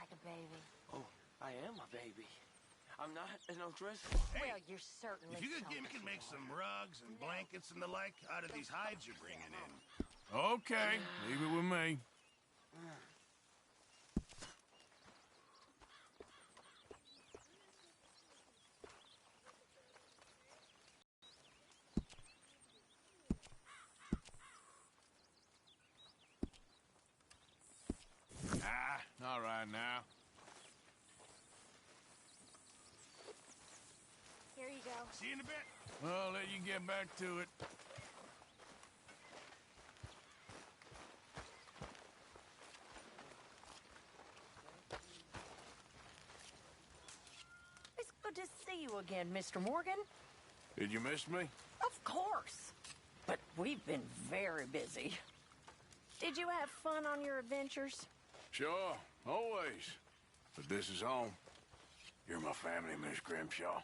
like a baby. Oh, I am a baby. I'm not an undressable. Hey, Well, you're certainly if you something. can make some rugs and blankets and the like out of these hides you're bringing in. Okay, leave it with me. All right now. Here you go. See you in a bit. I'll let you get back to it. It's good to see you again, Mr. Morgan. Did you miss me? Of course. But we've been very busy. Did you have fun on your adventures? Sure, always. But this is home. You're my family, Miss Grimshaw.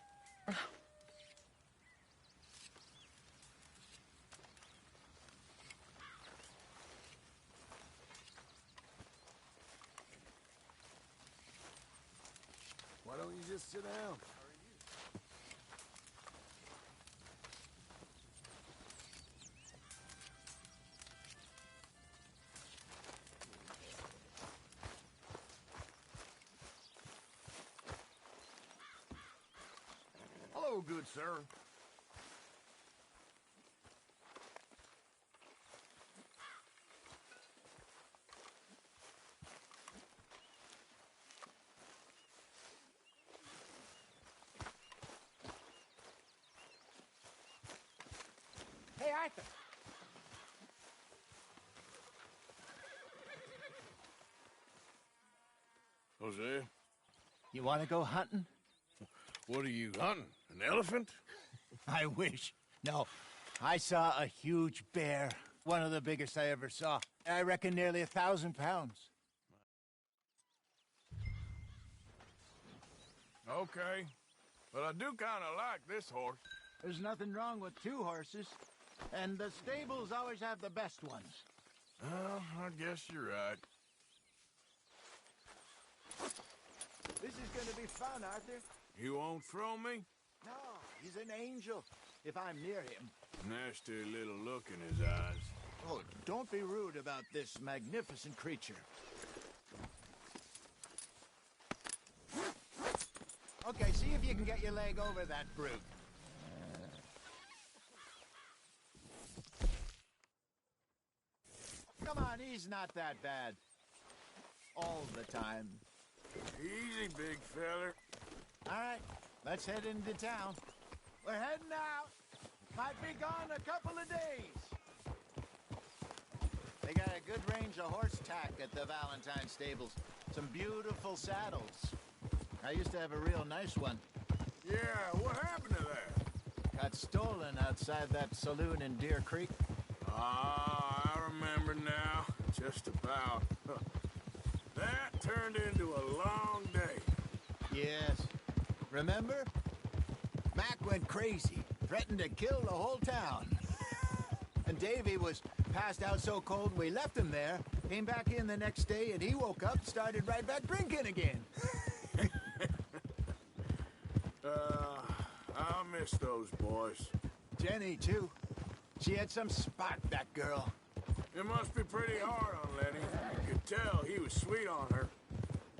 Why don't you just sit down? Hello, good sir. Hey, Arthur. Jose, You want to go hunting? what are you hunting? An elephant? I wish. No, I saw a huge bear. One of the biggest I ever saw. I reckon nearly 1,000 pounds. Okay. But I do kind of like this horse. There's nothing wrong with 2 horses. And the stables always have the best ones. Well, I guess you're right. This is going to be fun, Arthur. You won't throw me? No, he's an angel, if I'm near him. Nasty little look in his eyes. Oh, don't be rude about this magnificent creature. Okay, see if you can get your leg over that brute. Come on, he's not that bad. All the time. Easy, big feller. All right, let's head into town. We're heading out. Might be gone a couple of days. They got a good range of horse tack at the Valentine stables. Some beautiful saddles. I used to have a real nice one. Yeah, what happened to that? Got stolen outside that saloon in Deer Creek. Ah, I remember now. Just about. That turned into a long day. Yes. Remember? Mac went crazy, threatened to kill the whole town. And Davy was passed out so cold we left him there, came back in the next day, and he woke up, started right back drinking again. I miss those boys. Jenny, too. She had some spark, that girl. It must be pretty hard on Lenny. You could tell he was sweet on her.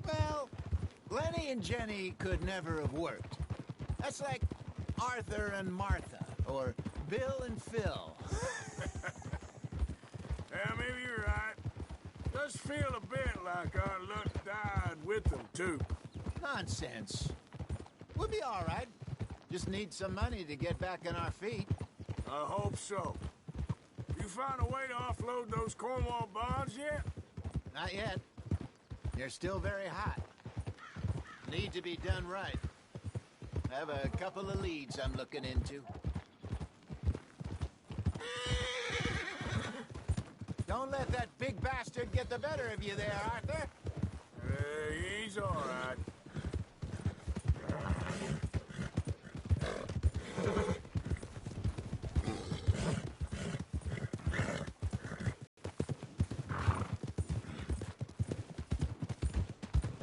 Well, Lenny and Jenny could never have worked. That's like Arthur and Martha, or Bill and Phil. Yeah, maybe you're right. Does feel a bit like our luck died with them, too. Nonsense. We'll be all right. Just need some money to get back on our feet. I hope so. You found a way to offload those Cornwall bonds yet? Not yet. They're still very hot. Need to be done right. I have a couple of leads I'm looking into. Don't let that big bastard get the better of you there, Arthur. He's all right.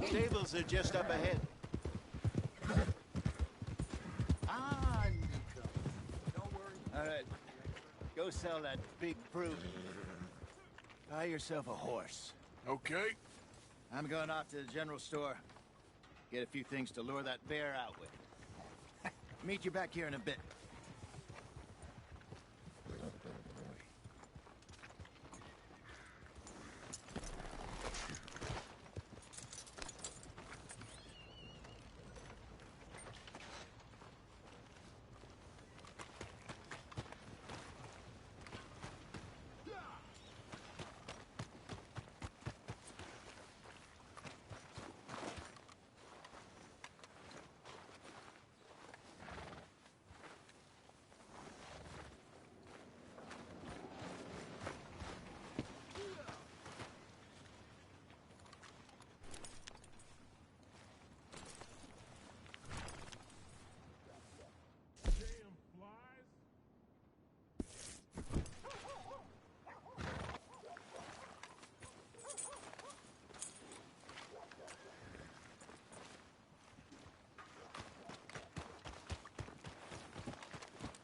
Stables are just up ahead. Ah, Nico. Don't worry. All right. Go sell that big brute. Buy yourself a horse. Okay. I'm going off to the general store. Get a few things to lure that bear out with. Meet you back here in a bit.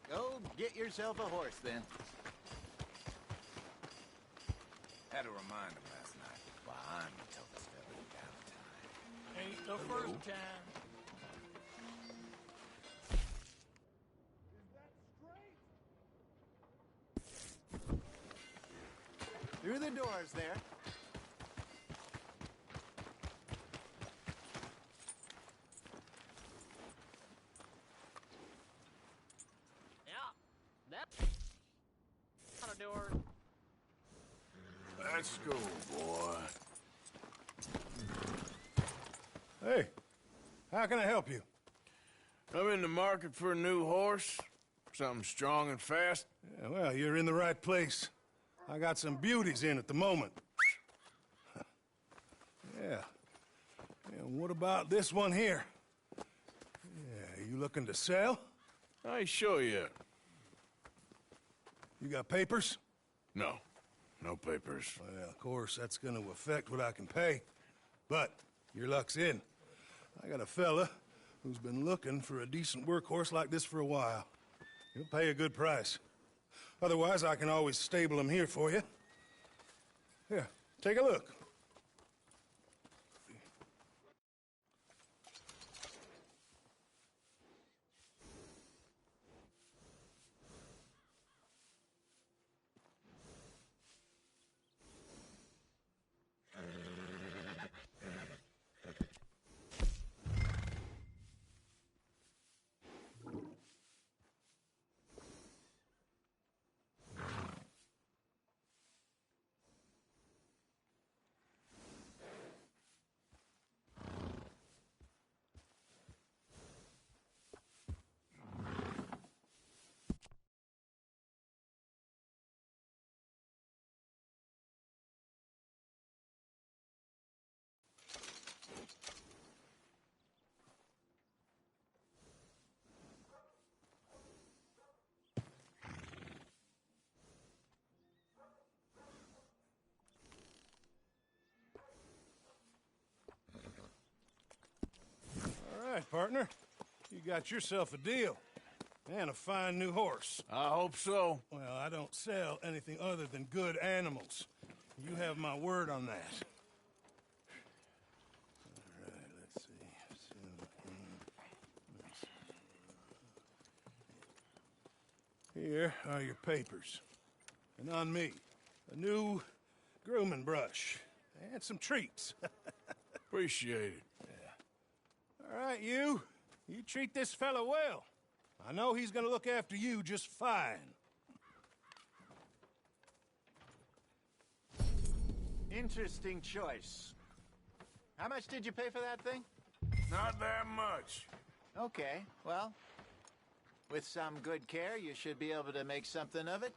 Go get yourself a horse, then. Had to remind him last night. Behind me till this fella downtown. Ain't the first time. Through the doors there. Door. Let's go, boy. Hey, how can I help you? I'm in the market for a new horse. Something strong and fast. Yeah, well, you're in the right place. I got some beauties in at the moment. Yeah. And what about this one here? Yeah, you looking to sell? I ain't sure yet. You got papers? No. No papers. Well, of course, that's going to affect what I can pay. But your luck's in. I got a fella who's been looking for a decent workhorse like this for a while. He'll pay a good price. Otherwise, I can always stable him here for you. Here, take a look. All right, partner. You got yourself a deal. And a fine new horse. I hope so. Well, I don't sell anything other than good animals. You have my word on that. All right, let's see. Here are your papers. And on me, a new grooming brush. And some treats. Appreciate it. All right, you. You treat this fella well. I know he's gonna look after you just fine. Interesting choice. How much did you pay for that thing? Not that much. Okay, well, with some good care, you should be able to make something of it.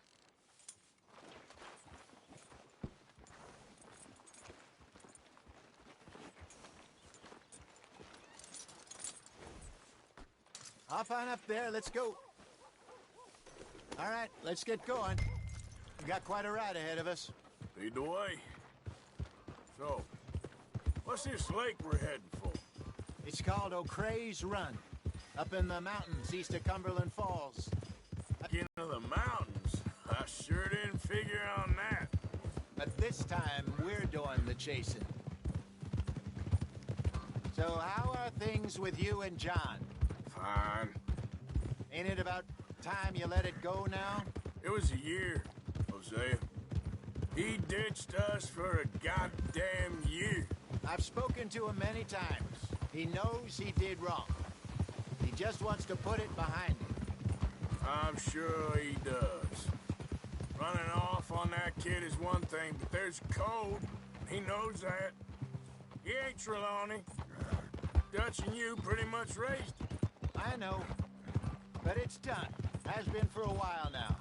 Hop on up there, let's go. All right, let's get going. We got quite a ride ahead of us. Lead the way. So, what What's this lake we're heading for? It's called O'Crea's Run, up in the mountains east of Cumberland Falls. Into the mountains? I sure didn't figure on that. But this time, we're doing the chasing. So how are things with you and John? Fine. Ain't it about time you let it go now? It was a year, Hosea. He ditched us for a goddamn year. I've spoken to him many times. He knows he did wrong. He just wants to put it behind him. I'm sure he does. Running off on that kid is one thing, but there's code. He knows that. He ain't Trelawney. Dutch and you pretty much raised him. I know. But it's done. Has been for a while now.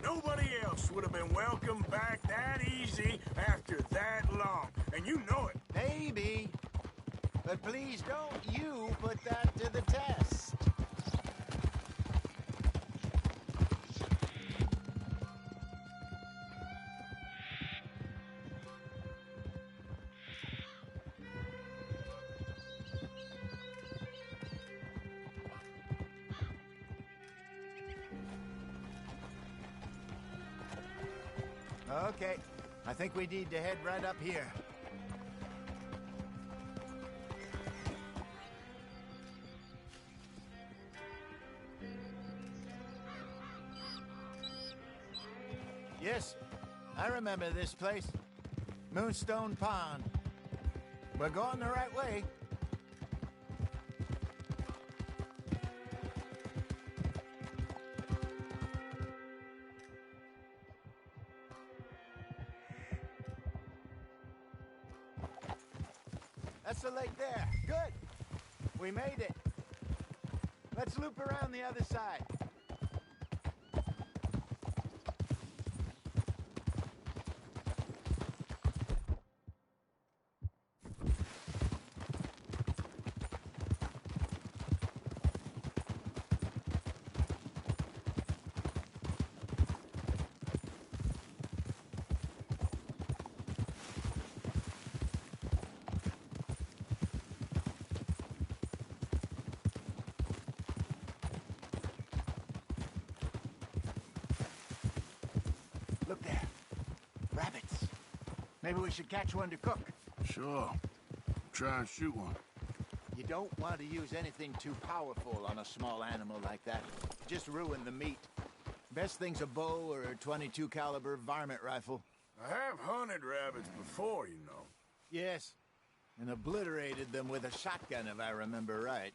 Nobody else would have been welcomed back that easy after that long. And you know it. Maybe. But please don't you put that to the test. Okay, I think we need to head right up here. Yes, I remember this place. Moonstone Pond. We're going the right way. That's the lake there. Good. We made it. Let's loop around the other side. Look there. Rabbits. Maybe we should catch one to cook. Sure. Try and shoot one. You don't want to use anything too powerful on a small animal like that. Just ruin the meat. Best thing's a bow or a .22 caliber varmint rifle. I have hunted rabbits before, you know. Yes. And obliterated them with a shotgun, if I remember right.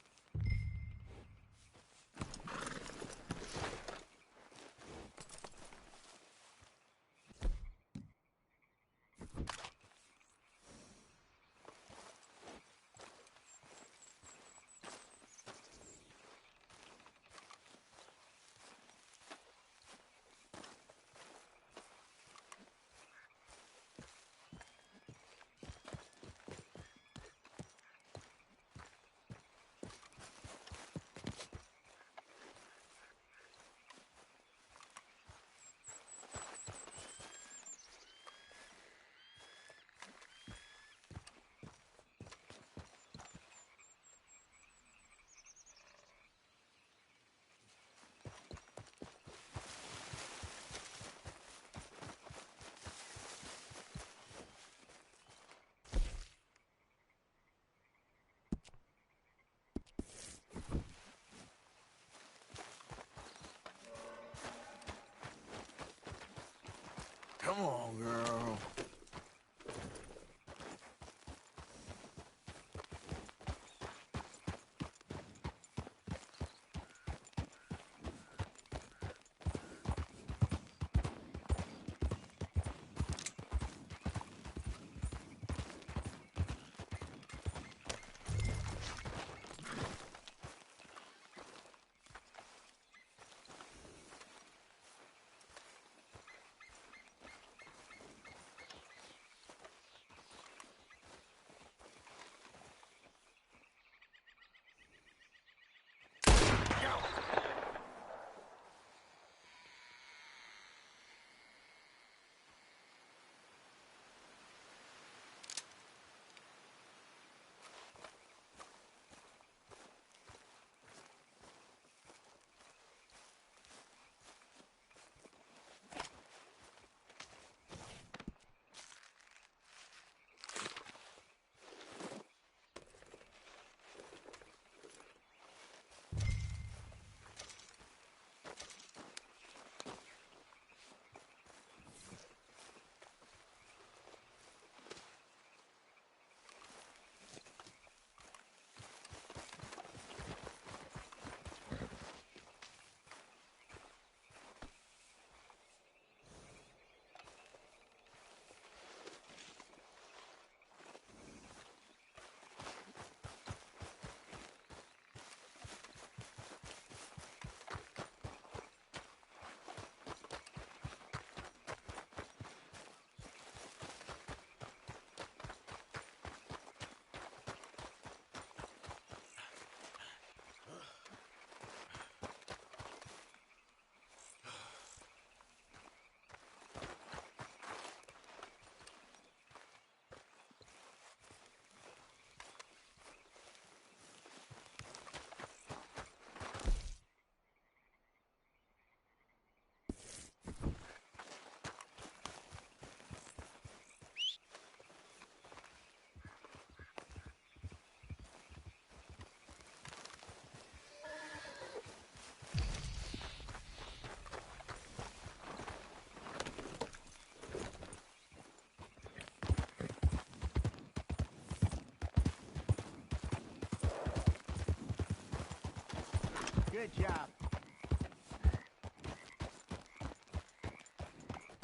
Good job.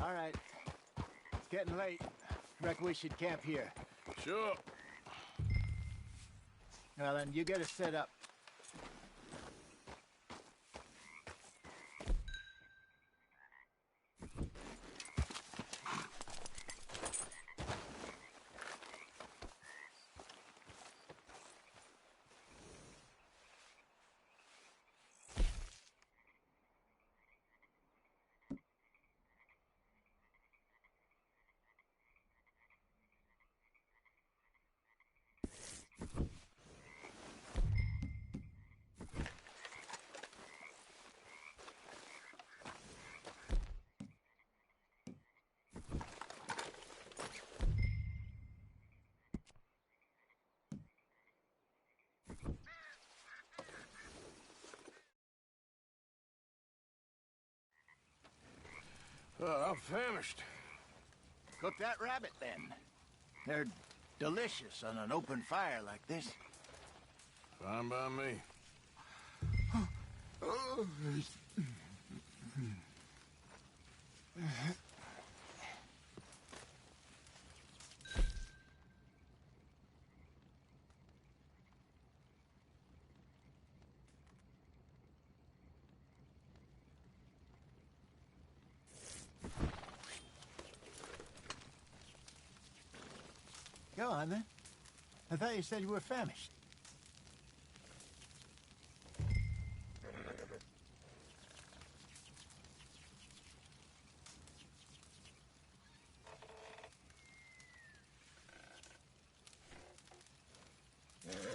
All right. It's getting late. Reckon we should camp here. Sure. Well, then, you get us set up. I'm famished. Cook that rabbit, then. They're delicious on an open fire like this. Fine by me. Go on, then. I thought you said you were famished.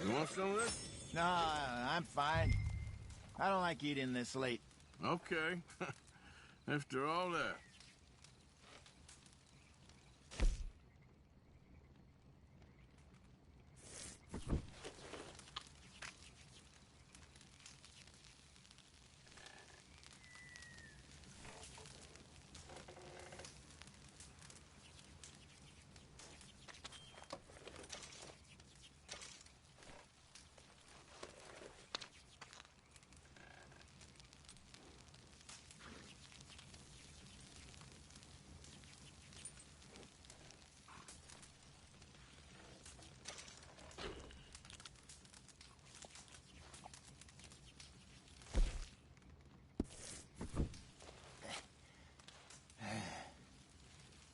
You want some of this? No, I'm fine. I don't like eating this late. Okay. After all that.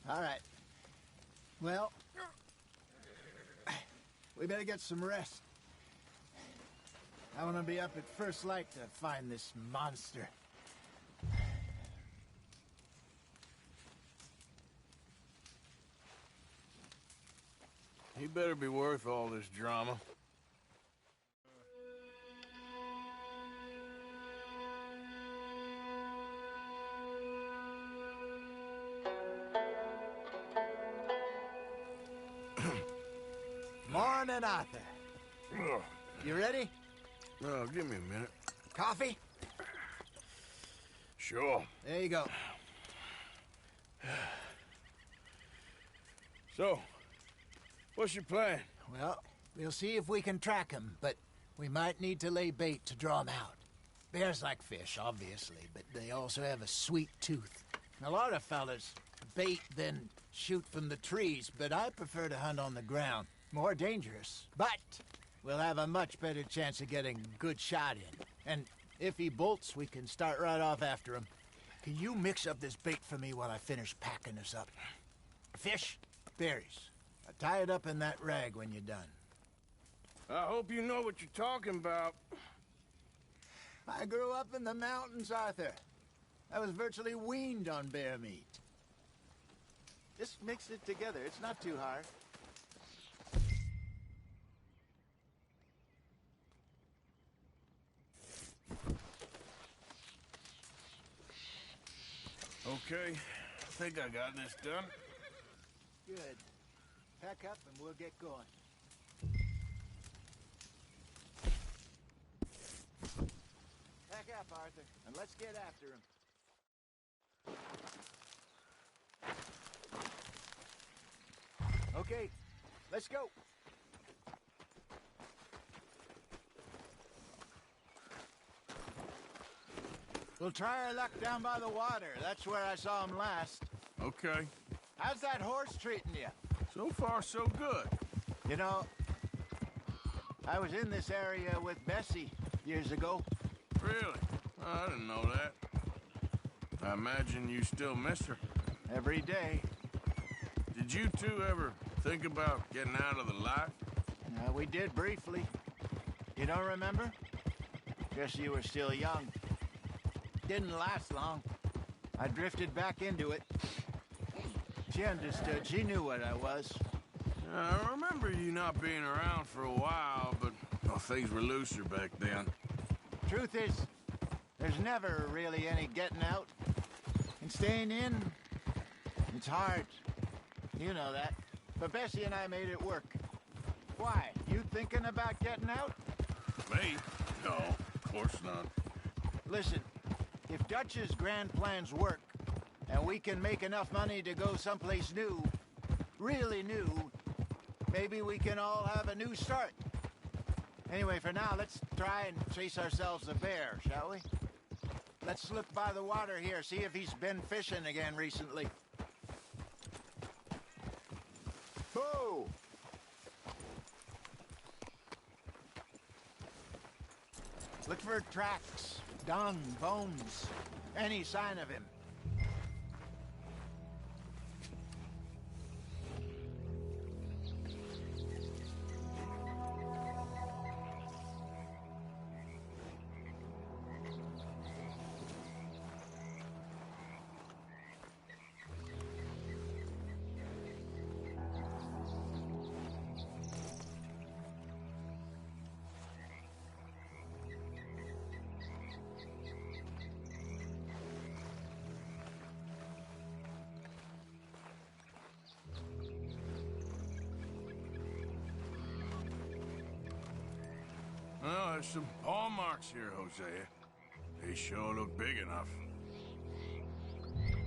All right. Well, we better get some rest. I want to be up at first light to find this monster. He better be worth all this drama. Morning, Arthur. You ready? Oh, give me a minute. Coffee? Sure. There you go. So, what's your plan? Well, we'll see if we can track him, but we might need to lay bait to draw him out. Bears like fish, obviously, but they also have a sweet tooth. A lot of fellas bait, then shoot from the trees, but I prefer to hunt on the ground. More dangerous, but we'll have a much better chance of getting a good shot in. And if he bolts, we can start right off after him. Can you mix up this bait for me while I finish packing this up? Fish, berries. Tie it up in that rag when you're done. I hope you know what you're talking about. I grew up in the mountains, Arthur. I was virtually weaned on bear meat. Just mix it together. It's not too hard. Okay, I think I got this done. Good. Pack up and we'll get going. Pack up, Arthur, and let's get after him. Okay, let's go. We'll try our luck down by the water. That's where I saw him last. Okay. How's that horse treating you? So far, so good. You know, I was in this area with Bessie years ago. Really? I didn't know that. I imagine you still miss her. Every day. Did you two ever think about getting out of the life? We did briefly. You don't remember? Guess you were still young. Didn't last long. I drifted back into it. She understood. She knew what I was. I remember you not being around for a while, but well, things were looser back then. Truth is, there's never really any getting out. And staying in, it's hard. You know that. But Bessie and I made it work. Why? You thinking about getting out? Me? No, of course not. Listen, if Dutch's grand plans work, and we can make enough money to go someplace new, really new, maybe we can all have a new start. Anyway, for now, let's try and chase ourselves a bear, shall we? Let's look by the water here, see if he's been fishing again recently. Boo! Look for tracks, dung, bones, any sign of him. Well, there's some paw marks here, Hosea. They sure look big enough.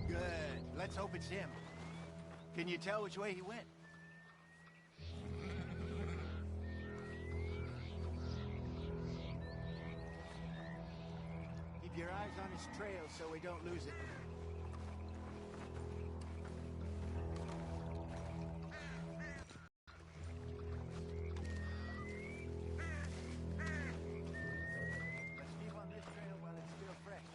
Good. Let's hope it's him. Can you tell which way he went? Keep your eyes on his trail so we don't lose it. Let's keep on this trail while it's still fresh.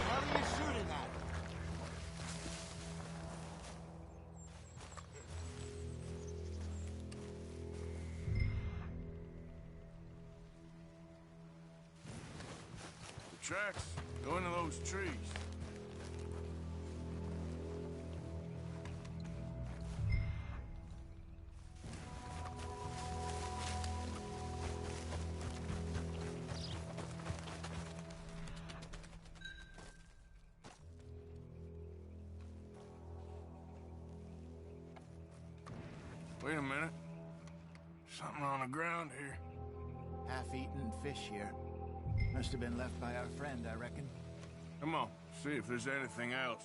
What are you shooting at? The tracks go into those trees. Wait a minute. Something on the ground here. Half-eaten fish here. Must have been left by our friend, I reckon. Come on, see if there's anything else.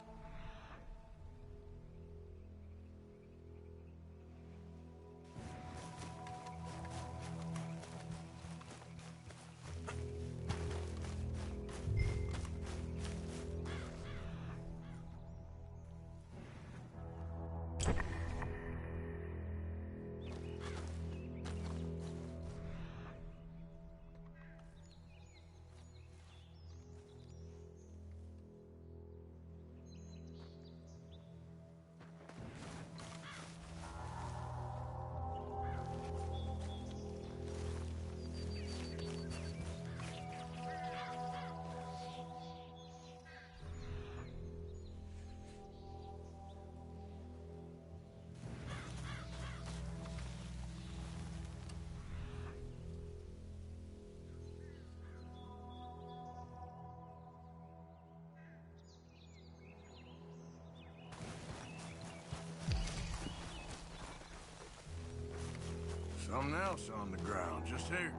Something else on the ground, just here.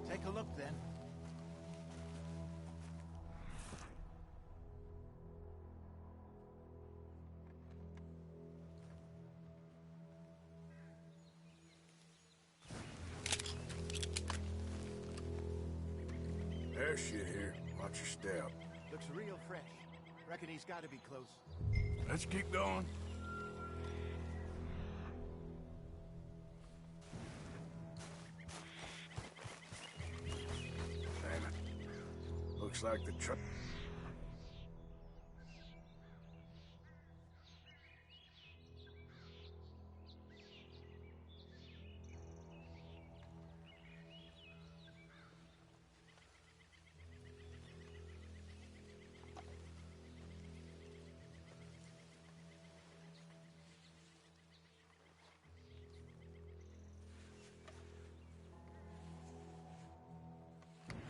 Take a look, then. There's shit here. Watch your step. Looks real fresh. Reckon he's got to be close. Let's keep going. Damn it. Looks like the truck.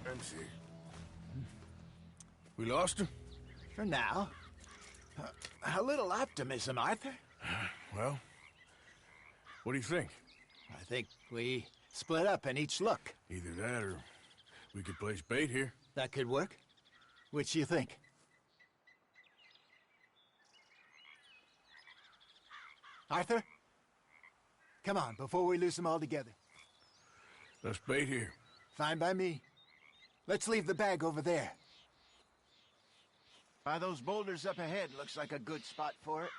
Let's see. We lost him? For now. A little optimism, Arthur. Well, what do you think? I think we split up and each look. Either that or we could place bait here. That could work. Which you think? Arthur? Come on, before we lose them all together. Let's bait here. Fine by me. Let's leave the bag over there. By those boulders up ahead, looks like a good spot for it.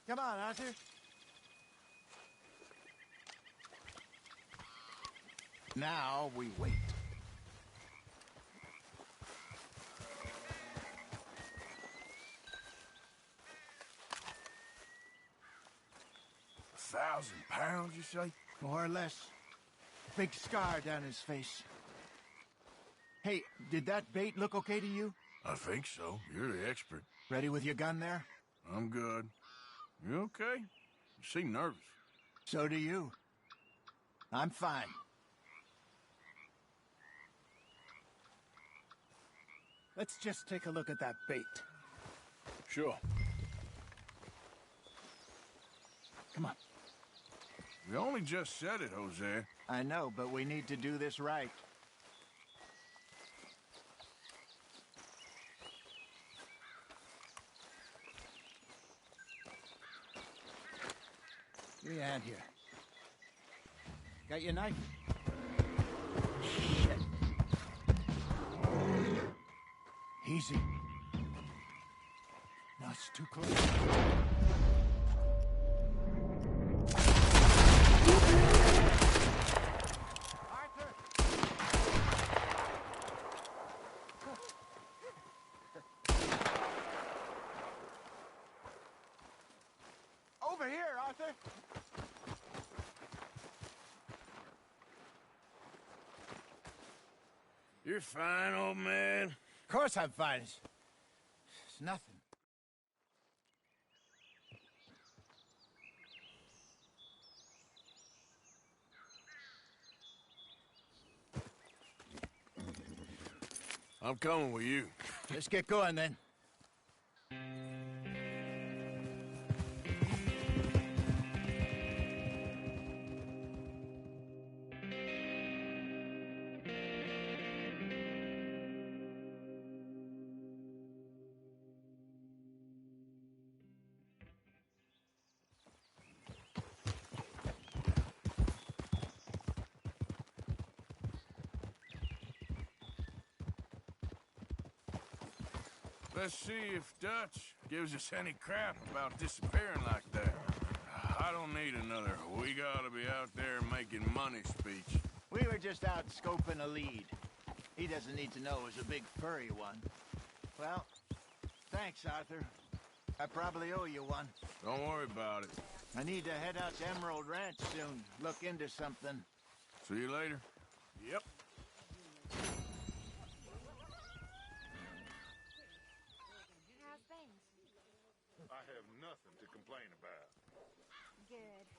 Come on, Arthur. Now we wait. £1,000, you say? More or less. Big scar down his face. Hey, did that bait look okay to you? I think so. You're the expert. Ready with your gun there? I'm good. You okay? You seem nervous. So do you. I'm fine. Let's just take a look at that bait. Sure. Come on. We only just said it, Jose. I know, but we need to do this right. Give me a hand here. Got your knife? Shit. Easy. No, it's too close. Arthur! Over here, Arthur! You're fine, old man. Of course I'm fine. It's nothing. I'm coming with you. Let's get going then. Let's see if Dutch gives us any crap about disappearing like that. I don't need another "we gotta be out there making money" speech. We were just out scoping a lead. He doesn't need to know it was a big furry one. Well, thanks, Arthur. I probably owe you one. Don't worry about it. I need to head out to Emerald Ranch soon. Look into something. See you later. Yep. How's things? I have nothing to complain about. Good.